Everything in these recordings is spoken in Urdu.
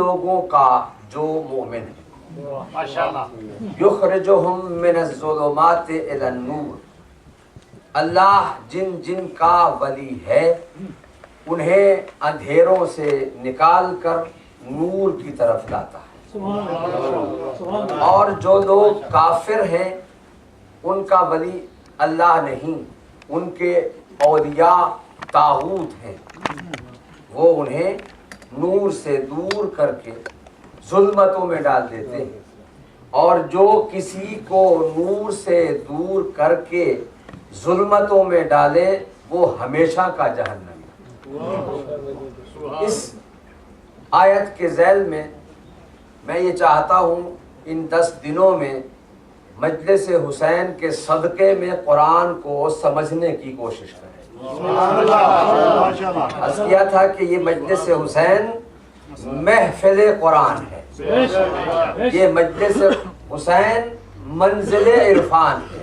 لوگوں کا جو مومن ہے یخرجہم من الظلمات الی النور، اللہ جن جن کا ولی ہے انہیں اندھیروں سے نکال کر نور کی طرف لاتا ہے، اور جو لوگ کافر ہیں ان کا ولی اللہ نہیں، ان کے اولیاء طاغوت ہیں، وہ انہیں نور سے دور کر کے ظلمتوں میں ڈال دیتے ہیں، اور جو کسی کو نور سے دور کر کے ظلمتوں میں ڈالے وہ ہمیشہ کا جہنمی۔ اس آیت کے ذیل میں میں یہ چاہتا ہوں ان 10 دنوں میں مجلس حسین کے صدقے میں قرآن کو سمجھنے کی کوشش کریں۔ عرض کیا تھا کہ یہ مجلس حسین محفل قرآن ہے، یہ مجلس حسین منزل عرفان ہے،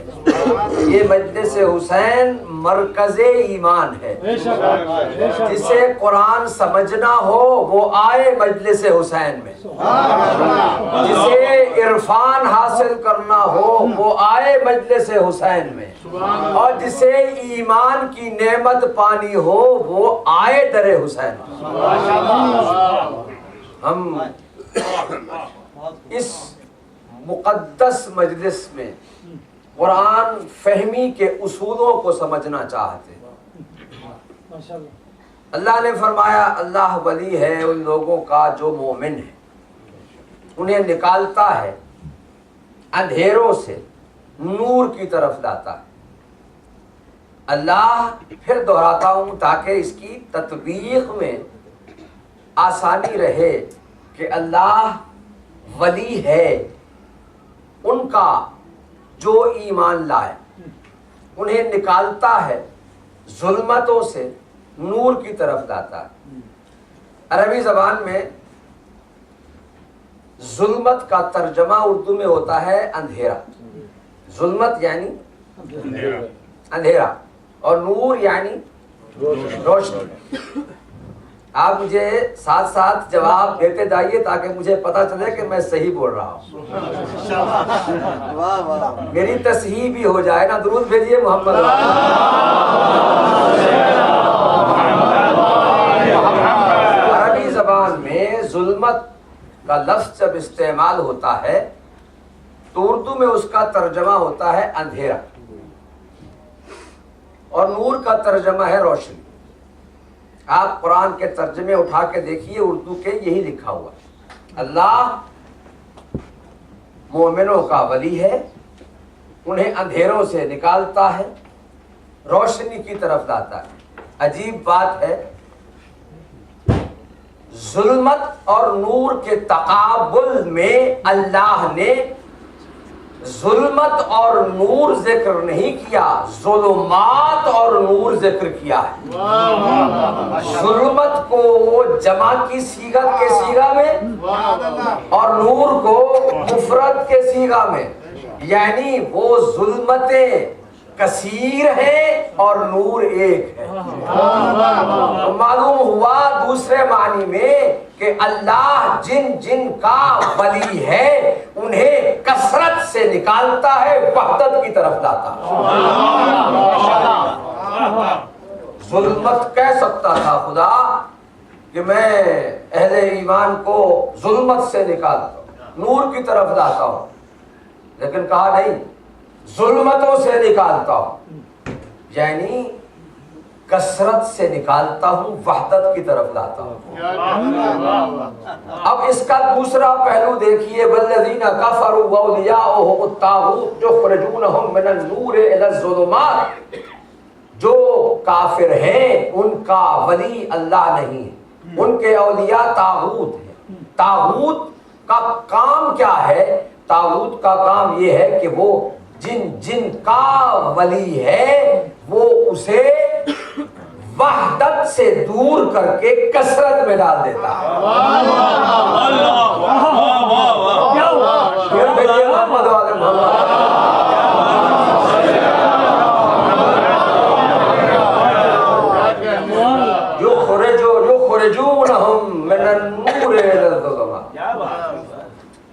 یہ مجلس حسین مرکز ایمان ہے۔ جسے قرآن سمجھنا ہو وہ آئے مجلس حسین میں، جسے عرفان حاصل کرنا ہو وہ آئے مجلس حسین میں، اور جسے ایمان کی نعمت پانی ہو وہ آئے در حسین میں۔ ہم اس مقدس مجلس میں قرآن فہمی کے اصولوں کو سمجھنا چاہتے ہیں۔ اللہ نے فرمایا اللہ ولی ہے ان لوگوں کا جو مومن ہے، انہیں نکالتا ہے اندھیروں سے نور کی طرف لاتا ہے۔ اللہ پھر دہراتا ہوں تاکہ اس کی تطبیق میں آسانی رہے کہ اللہ ولی ہے ان کا جو ایمان لائے، انہیں نکالتا ہے ظلمتوں سے نور کی طرف لاتا ہے۔ عربی زبان میں ظلمت کا ترجمہ اردو میں ہوتا ہے اندھیرا، ظلمت یعنی اندھیرا اور نور یعنی روشنی۔ آپ مجھے ساتھ ساتھ جواب دیتے جائیے تاکہ مجھے پتا چلے کہ میں صحیح بول رہا ہوں، میری تصحیح بھی ہو جائے نا۔ درود بھیجیے محمد۔ عربی زبان میں ظلمت کا لفظ جب استعمال ہوتا ہے تو اردو میں اس کا ترجمہ ہوتا ہے اندھیرا، اور نور کا ترجمہ ہے روشنی۔ آپ قرآن کے ترجمے اٹھا کے دیکھیے، اردو کے یہی لکھا ہوا ہے، اللہ مومنوں کا ولی ہے، انہیں اندھیروں سے نکالتا ہے، روشنی کی طرف لاتا ہے۔ عجیب بات ہے، ظلمت اور نور کے تقابل میں اللہ نے ظلمت اور نور ذکر نہیں کیا، ظلمات اور نور ذکر کیا ہے۔ ظلمت کو جمع کی صیغت کے صیغہ میں اور نور کو مفرد کے صیغہ میں، یعنی وہ ظلمتیں کثیر ہیں اور نور ایک ہے۔ معلوم ہوا دوسرے معنی میں کہ اللہ جن جن کا ولی ہے انہیں کثرت سے نکالتا ہے، وحدت کی طرف لاتا ہے۔ ظلمت کہہ سکتا تھا خدا کہ میں اہل ایمان کو ظلمت سے نکالتا ہوں، نور کی طرف لاتا ہوں، لیکن کہا نہیں، ظلمتوں سے نکالتا ہوں، یعنی کثرت سے نکالتا ہوں، وحدت کی طرف لاتا ہوں۔ اب اس کا دوسرا پہلو دیکھیے، والذین کفروا واولیاؤہم الطاغوت یخرجونہم من النور الی الظلمات، جو کافر ہیں ان کا ولی اللہ نہیں ہے، ان کے اولیاء طاغوت ہیں۔ طاغوت کا کام کیا ہے؟ طاغوت کا کام یہ ہے کہ وہ جن جن کا ولی ہے وہ اسے وحدت سے دور کر کے کثرت میں ڈال دیتا ہے۔ یخرجونہم من النور الی الظلمات،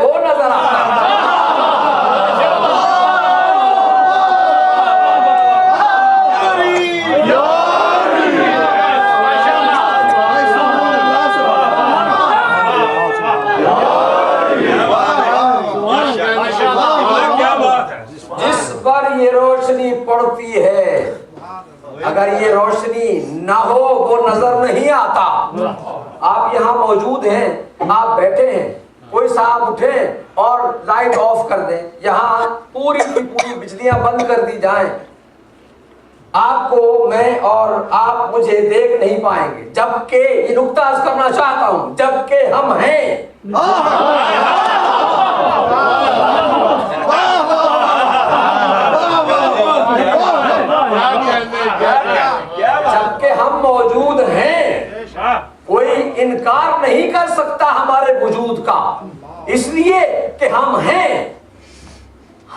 وہ نظر آتا ہے. جس پر یہ روشنی پڑتی ہے اگر یہ روشنی نہ ہو وہ نظر نہیں آتا. آپ یہاں موجود ہیں, آپ بیٹھے ہیں, کوئی صاحب اٹھے اور لائٹ آف کر دیں, یہاں پوری کی پوری بجلیاں بند کر دی جائیں, آپ کو میں اور آپ مجھے دیکھ نہیں پائیں گے. جبکہ یہ نقطہ عرض کرنا چاہتا ہوں, جبکہ ہم ہیں. جبکہ ہم موجود ہیں, کوئی انکار نہیں کر سکتا ہمارے وجود کا, اس لیے کہ ہم ہیں.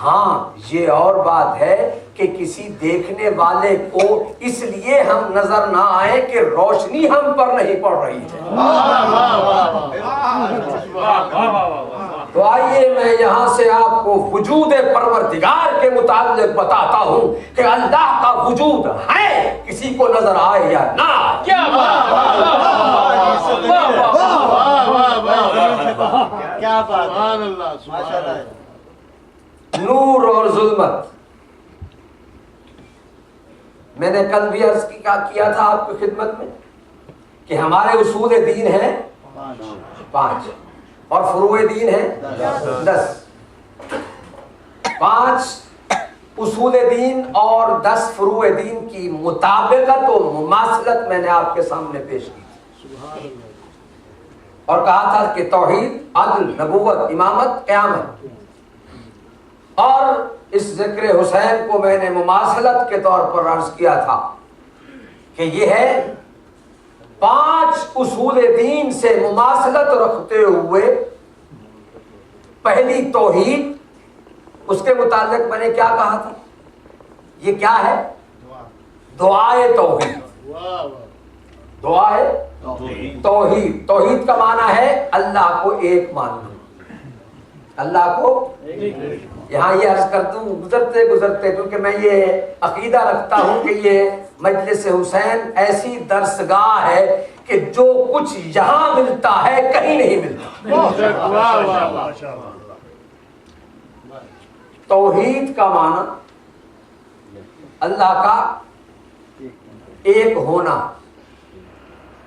ہاں یہ اور بات ہے کہ کسی دیکھنے والے کو اس لیے ہم نظر نہ آئے کہ روشنی ہم پر نہیں پڑ رہی ہے. تو آئیے میں یہاں سے آپ کو وجود پروردگار کے متعلق بتاتا ہوں کہ اللہ کا وجود ہے, کسی کو نظر آئے یا نہ آئے. کیا بات. نور اور ظلمت, میں نے کل بھی عرض کیا تھا آپ کی خدمت میں کہ ہمارے اصول دین ہیں 5 اور فروع دین ہیں 10. 5 اصول دین اور 10 فروع دین کی مطابقت و مماثلت میں نے آپ کے سامنے پیش کی اور کہا تھا کہ توحید, عدل, نبوت, امامت, قیامت. اور اس ذکر حسین کو میں نے مماثلت کے طور پر عرض کیا تھا کہ یہ ہے 5 اصول دین سے مماثلت رکھتے ہوئے پہلی توحید, اس کے متعلق میں نے کیا کہا تھا, یہ کیا ہے, دعائے توحید. دعائے توحید, توحید کا معنی ہے اللہ کو ایک ماننا, اللہ کو. یہاں یہ عرض کرتا ہوں گزرتے گزرتے, کیونکہ میں یہ عقیدہ رکھتا ہوں کہ یہ مجلس حسین ایسی درسگاہ ہے کہ جو کچھ یہاں ملتا ہے کہیں نہیں ملتا. توحید کا معنی اللہ کا ایک ہونا,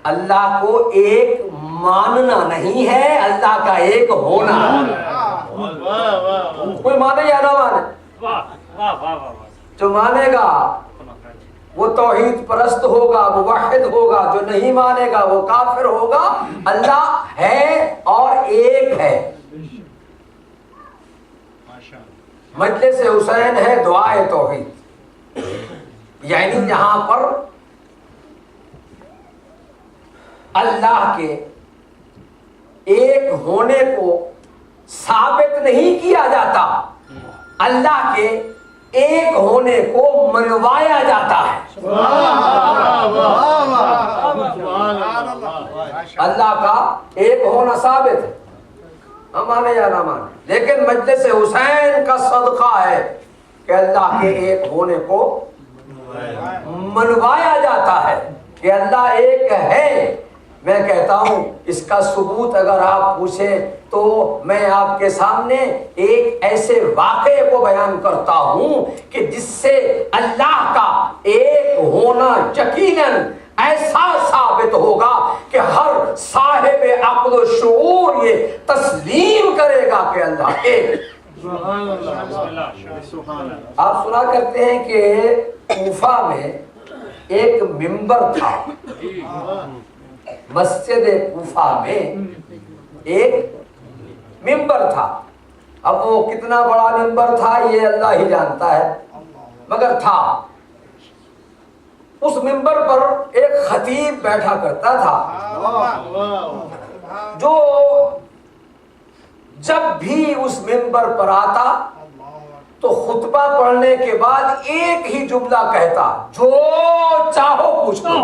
اللہ کو ایک ماننا نہیں ہے, اللہ کا ایک ہونا. کوئی مانے یا نہ مانے, جو مانے گا وہ توحید پرست ہوگا, موحد ہوگا, جو نہیں مانے گا وہ کافر ہوگا. اللہ ہے اور ایک ہے. مجلس حسین ہے دعائے توحید, یعنی یہاں پر اللہ کے ایک ہونے کو ثابت نہیں کیا جاتا, اللہ کے ایک ہونے کو منوایا جاتا ہے. اللہ کا ایک ہونا ثابت ہے, ہم مانے یا نہ مانے, لیکن مجلس حسین کا صدقہ ہے کہ اللہ کے ایک ہونے کو منوایا جاتا ہے کہ اللہ ایک ہے. میں کہتا ہوں اس کا ثبوت اگر آپ پوچھیں تو میں آپ کے سامنے ایک ایسے واقعے کو بیان کرتا ہوں کہ جس سے اللہ کا ایک ہونا یقیناً ایسا ثابت ہوگا کہ ہر صاحب عقل و شعور یہ تسلیم کرے گا کہ اللہ ایک. آپ سنا کرتے ہیں کہ کوفہ میں ایک منبر تھا, مسجد کوفہ میں ایک منبر تھا. اب وہ کتنا بڑا منبر تھا یہ اللہ ہی جانتا ہے, مگر تھا. اس منبر پر ایک خطیب بیٹھا کرتا تھا جو جب بھی اس منبر پر آتا تو خطبہ پڑھنے کے بعد ایک ہی جملہ کہتا, جو چاہو پوچھو.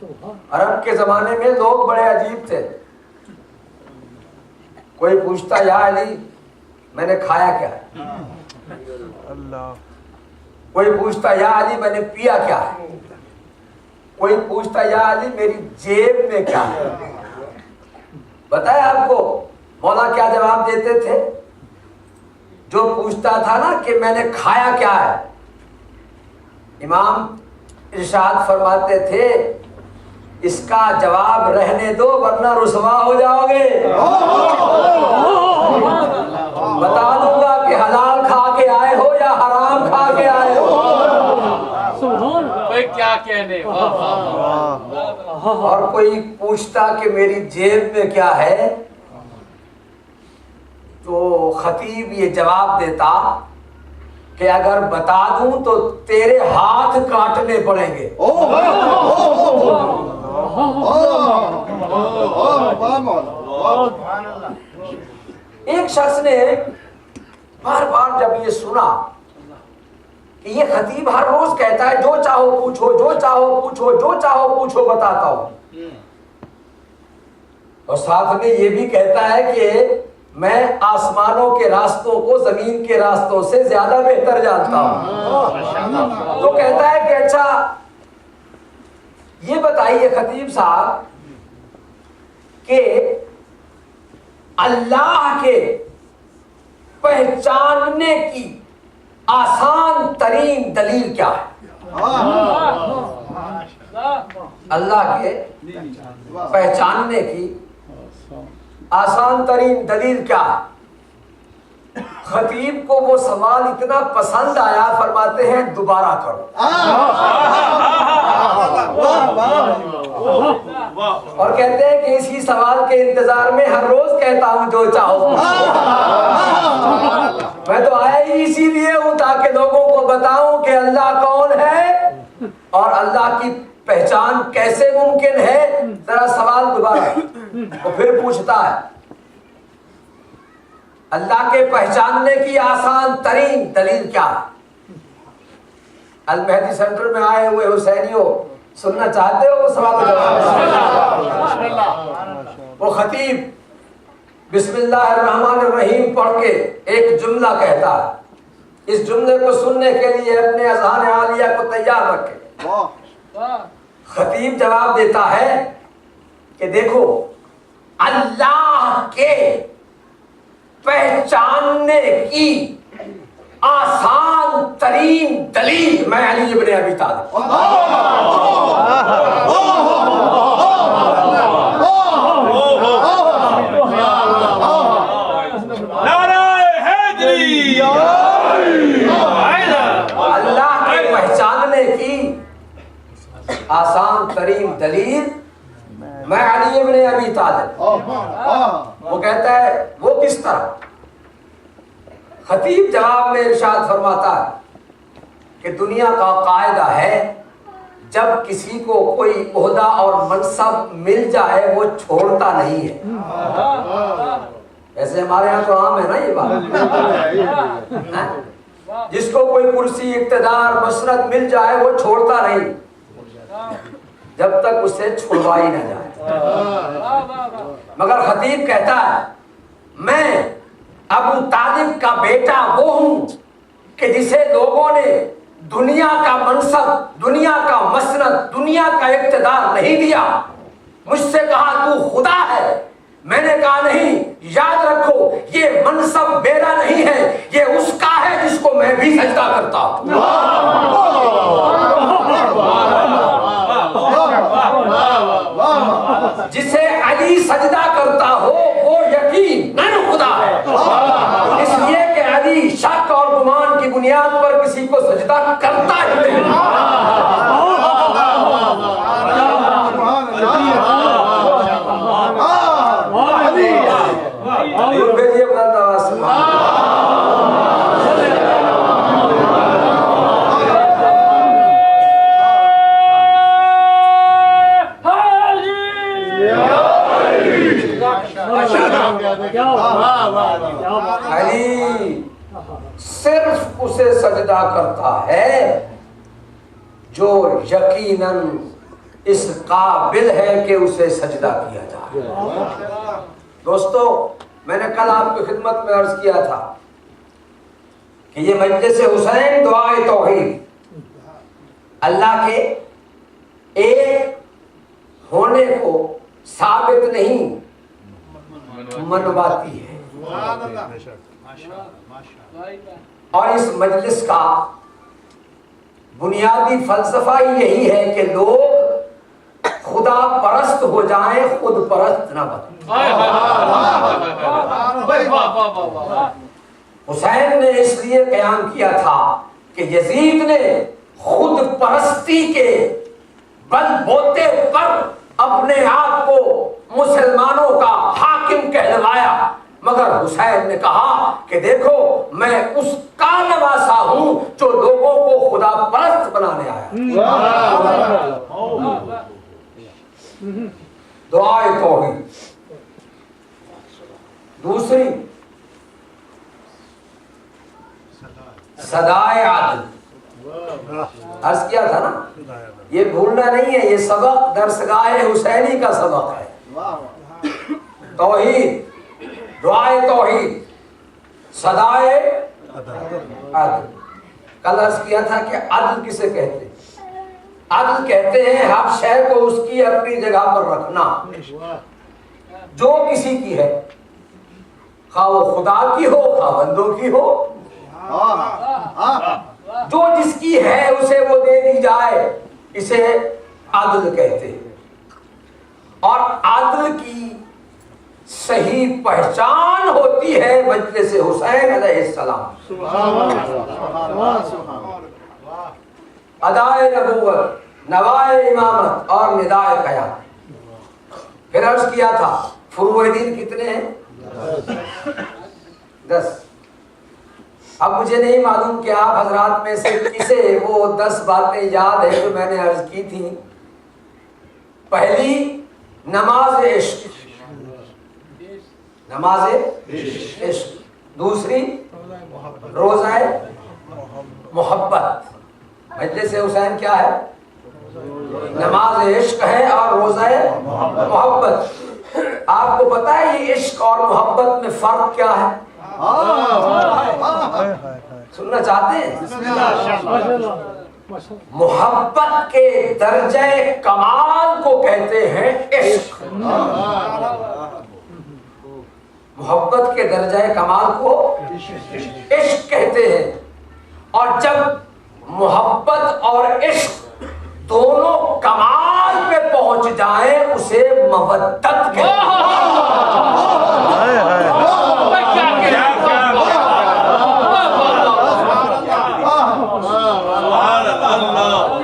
عرب کے زمانے میں لوگ بڑے عجیب تھے. کوئی پوچھتا یا علی میں نے کھایا کیا ہے, کوئی پوچھتا یا علی میں نے پیا کیا ہے, کوئی پوچھتا یا علی میری جیب میں کیا ہے. بتایا آپ کو مولا کیا جواب دیتے تھے؟ جو پوچھتا تھا نا کہ میں نے کھایا کیا ہے, امام ارشاد فرماتے تھے اس کا جواب رہنے دو ورنہ رسوا ہو جاؤ گے. بتا دوں گا کہ حلال کھا کے آئے ہو یا حرام کھا کے آئے ہو. کیا کہنے. اور کوئی پوچھتا کہ میری جیب میں کیا ہے تو خطیب یہ جواب دیتا کہ اگر بتا دوں تو تیرے ہاتھ کاٹنے پڑیں گے. ایک شخص نے بار بار جب یہ سنا کہ یہ خطیب ہر روز کہتا ہے جو چاہو پوچھو, جو چاہو پوچھو, جو چاہو پوچھو بتاتا ہوں, اور ساتھ میں یہ بھی کہتا ہے کہ میں آسمانوں کے راستوں کو زمین کے راستوں سے زیادہ بہتر جانتا ہوں, تو کہتا ہے کہ اچھا یہ بتائیے خطیب صاحب کہ اللہ کے پہچاننے کی آسان ترین دلیل کیا ہے؟ اللہ کے پہچاننے کی آسان ترین دلیل کیا ہے؟ خطیب کو وہ سوال اتنا پسند آیا, فرماتے ہیں دوبارہ کرو. اور کہتے ہیں کہ اسی سوال کے انتظار میں ہر روز کہتا ہوں جو چاہو. میں تو آیا ہی اسی لیے ہوں تاکہ لوگوں کو بتاؤں کہ اللہ کون ہے اور اللہ کی پہچان کیسے ممکن ہے. ذرا سوال دوبارہ. وہ پھر پوچھتا ہے اللہ کے پہچاننے کی آسان ترین دلیل کیا ہے؟ المہدی سینٹر میں آئے ہوئے حسینیوں سننا چاہتے ہو وہ سوال جواب؟ وہ خطیب بسم اللہ الرحمن الرحیم پڑھ کے ایک جملہ کہتا ہے, اس جملے کو سننے کے لیے اپنے اذہان عالیہ کو تیار رکھے. خطیب جواب دیتا ہے کہ دیکھو اللہ کے پہچاننے کی آسان ترین دلیل میں علی ابن ابی طالب. اللہ کے پہچاننے کی آسان ترین دلیل میں علی ابن ابی طالب. وہ کہتا ہے وہ کس طرح؟ خطیب جواب میں ارشاد فرماتا ہے کہ دنیا کا قاعدہ ہے جب کسی کو کوئی عہدہ اور منصب مل جائے وہ چھوڑتا نہیں ہے. ایسے ہمارے ہاں تو عام ہے نا یہ بات, جس کو کوئی کرسی اقتدار مسرت مل جائے وہ چھوڑتا نہیں جب تک اسے چھڑوا ہی نہ جائے. مگر خطیب کہتا ہے میں ابو طالب کا بیٹا وہ ہوں کہ جسے لوگوں نے دنیا کا منصب, دنیا کا مسند, دنیا کا اقتدار نہیں دیا. مجھ سے کہا تو خدا ہے, میں نے کہا نہیں, یاد رکھو یہ منصب میرا نہیں ہے, یہ اس کا ہے جس کو میں بھی سجدہ کرتا ہوں. جسے علی سجدہ کرتا ہو وہ یقیناً خدا ہے, اس لیے کہ علی شک اور گمان کی بنیاد پر کسی کو سجدہ کرتا ہی نہیں. علی صرف اسے سجدہ کرتا ہے جو یقیناً اس قابل ہے کہ اسے سجدہ کیا جائے۔ دوستو، میں نے کل آپ کی خدمت میں عرض کیا تھا کہ یہ مجلس حسین دعائے توحید اللہ کے ایک ہونے کو ثابت نہیں منواتی ہے، اور اس مجلس کا بنیادی فلسفہ یہی ہے کہ لوگ خدا پرست ہو جائیں، خود پرست نہ بنیں۔ حسین نے اس لیے قیام کیا تھا کہ یزید نے خود پرستی کے بل بوتے پر اپنے آپ کو مسلمانوں کا حاکم کہلوایا، مگر حسین نے کہا کہ دیکھو میں اس کا نواسا ہوں جو لوگوں کو خدا پرست بنانے آیا۔ دعائے توحید۔ دوسری صدائے عدل، عرض کیا تھا نا، یہ بھولنا نہیں ہے، یہ سبق درسگاہ حسینی کا سبق ہے۔ توحید، دعائے توحید، صدائے عدل۔ کل عرض کیا تھا کہ عدل کسے کہتے ہیں؟ عدل کہتے ہیں ہر شے کو اس کی اپنی جگہ پر رکھنا، جو کسی کی ہے، خواہ وہ خدا کی ہو خواہ بندوں کی ہو، جو جس کی ہے اسے وہ دے دی جائے، اسے عدل کہتے ہیں۔ اور عدل کی صحیح پہچان ہوتی ہے مجلس حسین علیہ السلام، ادائے نبوت، نوائے امامت اور ندائے قیامت۔ پھر عرض کیا تھا فروع دین کتنے ہیں؟ 10۔ اب مجھے نہیں معلوم کہ آپ حضرات میں سے کسے وہ 10 باتیں یاد ہیں جو میں نے عرض کی تھی۔ پہلی، نماز عشق، نماز عشق۔ دوسری، روزہ محبت۔ مجلس حسین کیا ہے؟ نماز عشق ہے اور روزہ محبت۔ آپ کو پتا ہے یہ عشق اور محبت میں فرق کیا ہے؟ سننا چاہتے ہیں؟ محبت کے درجہ کمال کو کہتے ہیں عشق، محبت کے درجہ کمال کو عشق کہتے ہیں، اور جب محبت اور عشق دونوں کمال پہ پہنچ جائیں اسے مودت کہتے ہیں۔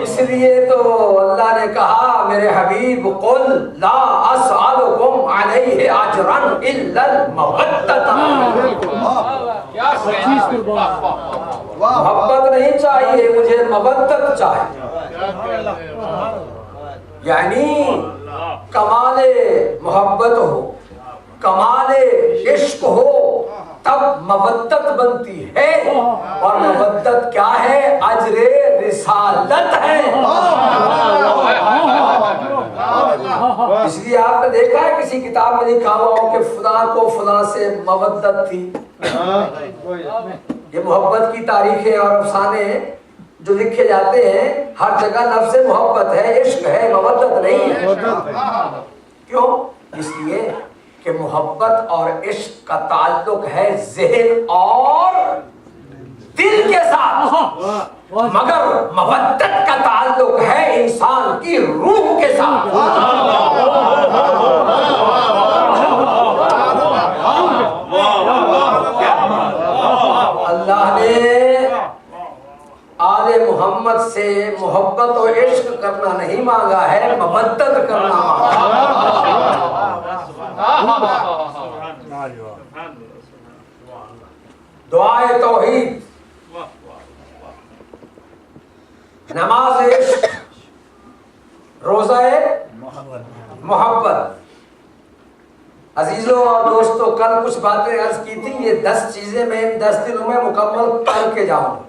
اس لیے تو اللہ نے کہا میرے حبیب قل لا اسألکم علیہ اجرا الا المودۃ، محبت نہیں چاہیے مجھے، مودت چاہیے، یعنی کمال محبت ہو، کمال عشق ہو تب مودت بنتی ہے، اور مودت کیا ہے؟ اجر رسالت ہے۔ اس لیے آپ نے دیکھا ہے کسی کتاب میں لکھا ہوا ہو کہ فلاں کو فلاں سے مودت تھی، یہ محبت کی تاریخیں اور افسانے جو لکھے جاتے ہیں ہر جگہ لفظ محبت ہے، عشق ہے، مودت نہیں ہے۔ کیوں؟ اس لیے کہ محبت اور عشق کا تعلق ہے ذہن اور دل کے ساتھ، مگر مودت کا تعلق ہے انسان کی روح کے ساتھ۔ اللہ نے آل محمد سے محبت و عشق کرنا نہیں مانگا ہے، مودت کرنا مانگا۔ دعائے توحید، نماز عشق، روزہ محبت۔ عزیزوں اور دوستوں، کل کچھ باتیں عرض کی تھی، یہ 10 چیزیں میں ان 10 دنوں میں مکمل کر کے جاؤں گا۔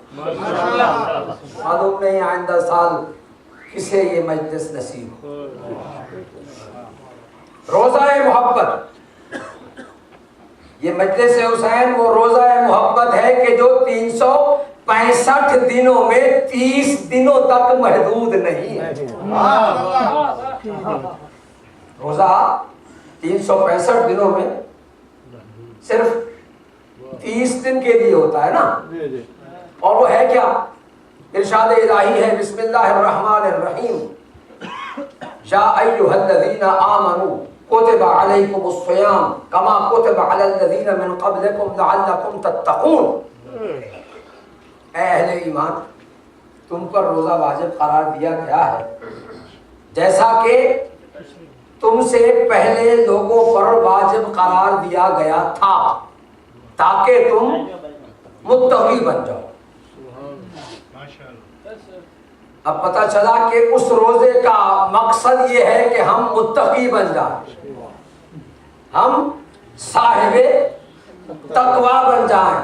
معلوم نہیں آئندہ سال کسے یہ مجلس نصیب ہو. روزہ محبت، یہ مجلس حسین وہ روزہ محبت ہے کہ جو 365 دنوں میں 30 دنوں تک محدود نہیں ہے. روزہ 365 دنوں میں صرف 30 دن کے لیے ہوتا ہے نا. اور وہ ہے کیا؟ ارشاد الہی ہے بسم اللہ الرحمن الرحیم یا ایھا الذین آمنوا کتب علیکم الصیام کما کتب علی الذین من قبلکم لعلکم تتقون. اے اہل ایمان، تم پر روزہ واجب قرار دیا گیا ہے جیسا کہ تم سے پہلے لوگوں پر واجب قرار دیا گیا تھا تاکہ تم متقی بن جاؤ. اب پتہ چلا کہ اس روزے کا مقصد یہ ہے کہ ہم متقی بن جائیں، ہم صاحب تقویٰ بن جائیں.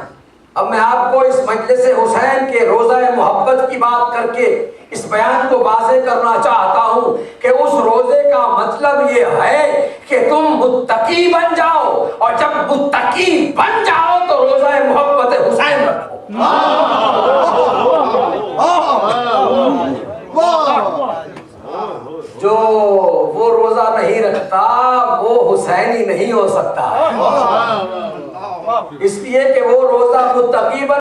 اب میں آپ کو اس مجلس حسین کے روزہ محبت کی بات کر کے اس بیان کو واضح کرنا چاہتا ہوں کہ اس روزے کا مطلب یہ ہے کہ تم متقی بن جاؤ، اور جب متقی بن جاؤ تو روزہ محبت حسین رکھو. جو وہ روزہ نہیں رکھتا وہ حسینی نہیں ہو سکتا، اس لیے کہ وہ روزہ متقی بن